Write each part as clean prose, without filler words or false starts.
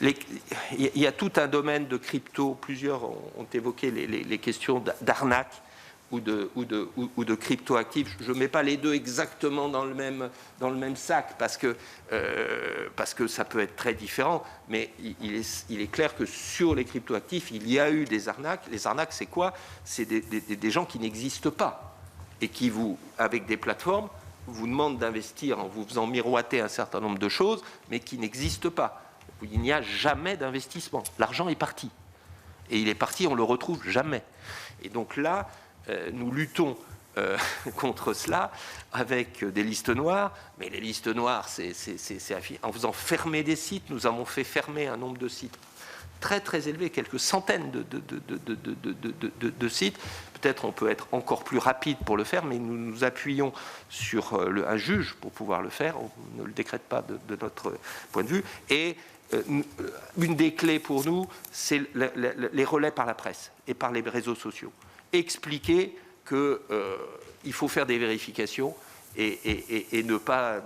il y a tout un domaine de crypto, plusieurs ont évoqué les questions d'arnaque ou de crypto-actifs. Je ne mets pas les deux exactement dans le même sac parce que ça peut être très différent, mais il est clair que sur les crypto-actifs, il y a eu des arnaques. Les arnaques, c'est quoi? C'est des gens qui n'existent pas et qui, avec des plateformes, vous demandent d'investir en vous faisant miroiter un certain nombre de choses, mais qui n'existent pas. Il n'y a jamais d'investissement. L'argent est parti. Et il est parti, on ne le retrouve jamais. Et donc là, nous luttons contre cela avec des listes noires. Mais les listes noires, c'est en faisant fermer des sites. Nous avons fait fermer un nombre de sites très très élevé, quelques centaines de sites. Peut-être on peut être encore plus rapide pour le faire, mais nous nous appuyons sur un juge pour pouvoir le faire. On ne le décrète pas de notre point de vue. Et une des clés pour nous, c'est les relais par la presse et par les réseaux sociaux. Expliquer qu'il faut faire des vérifications et ne pas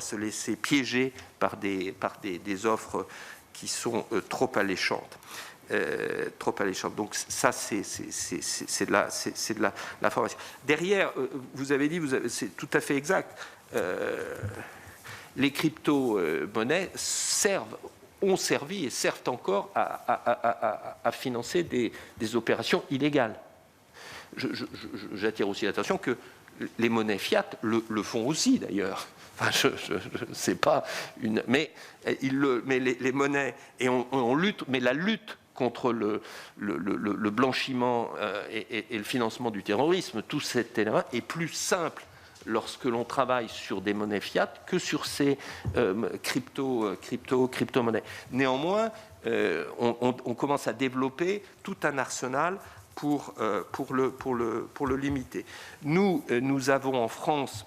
se laisser piéger par des offres qui sont trop alléchantes. Donc ça, c'est de la formation. Derrière, vous avez dit, c'est tout à fait exact, les crypto-monnaies ont servi et servent encore à financer des opérations illégales. J'attire aussi l'attention que les monnaies fiat le font aussi, d'ailleurs. Enfin, je sais pas mais les monnaies, et on lutte, mais la lutte contre le blanchiment et le financement du terrorisme, tout cet élément est plus simple lorsque l'on travaille sur des monnaies fiat que sur ces crypto-monnaies. Néanmoins, on commence à développer tout un arsenal pour le limiter. Nous avons en France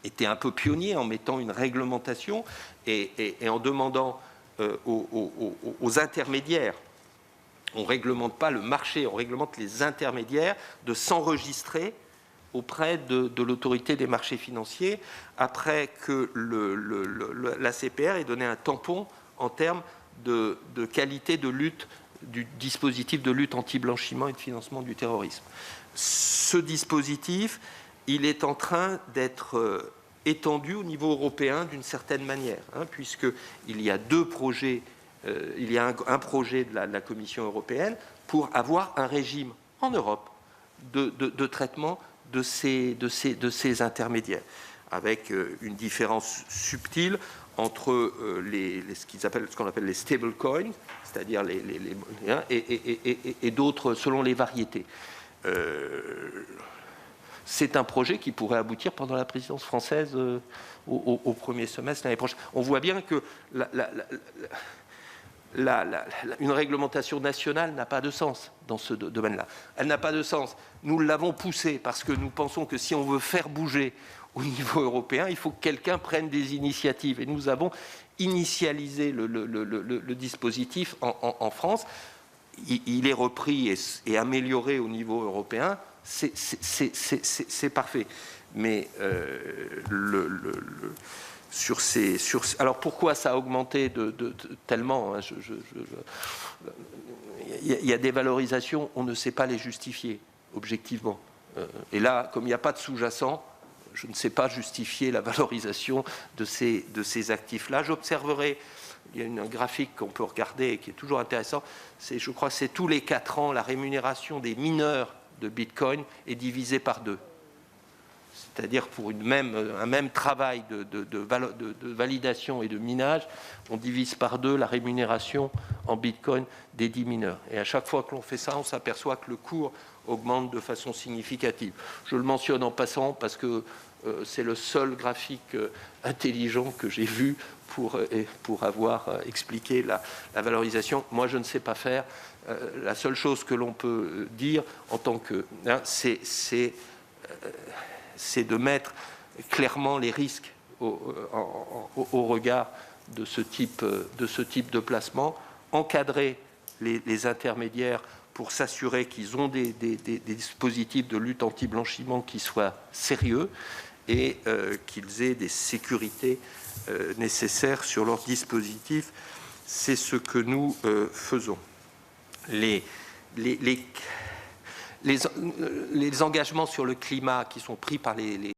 été un peu pionniers en mettant une réglementation et en demandant aux intermédiaires, on ne réglemente pas le marché, on réglemente les intermédiaires, de s'enregistrer auprès de l'autorité des marchés financiers après que l'ACPR ait donné un tampon en termes de qualité de lutte du dispositif de lutte anti-blanchiment et de financement du terrorisme. Ce dispositif, il est en train d'être étendu au niveau européen d'une certaine manière, puisqu'il y a deux projets, il y a un projet de la Commission européenne pour avoir un régime en Europe de traitement de ces intermédiaires, avec une différence subtile entre ce qu'on appelle les stable coins, c'est-à-dire et d'autres selon les variétés. C'est un projet qui pourrait aboutir pendant la présidence française au premier semestre l'année prochaine. On voit bien que une réglementation nationale n'a pas de sens dans ce domaine-là. Elle n'a pas de sens. Nous l'avons poussée parce que nous pensons que si on veut faire bouger au niveau européen, il faut que quelqu'un prenne des initiatives. Et nous avons initialisé le dispositif en France. Il est repris et amélioré au niveau européen. C'est parfait. Mais alors pourquoi ça a augmenté tellement, hein, il y a des valorisations, on ne sait pas les justifier objectivement. Et là, comme il n'y a pas de sous-jacent, je ne sais pas justifier la valorisation de ces actifs-là. J'observerai, il y a un graphique qu'on peut regarder et qui est toujours intéressant, je crois que c'est tous les 4 ans, la rémunération des mineurs de Bitcoin est divisée par 2. C'est-à-dire pour un même travail de validation et de minage, on divise par 2 la rémunération en Bitcoin des 10 mineurs. Et à chaque fois que l'on fait ça, on s'aperçoit que le cours augmente de façon significative. Je le mentionne en passant parce que c'est le seul graphique intelligent que j'ai vu pour avoir expliqué la valorisation. Moi, je ne sais pas faire. La seule chose que l'on peut dire en tant que... c'est de mettre clairement les risques au regard de ce type de placement, encadrer les intermédiaires pour s'assurer qu'ils ont des dispositifs de lutte anti-blanchiment qui soient sérieux et qu'ils aient des sécurités nécessaires sur leurs dispositifs. c'est ce que nous faisons. Les engagements sur le climat qui sont pris par les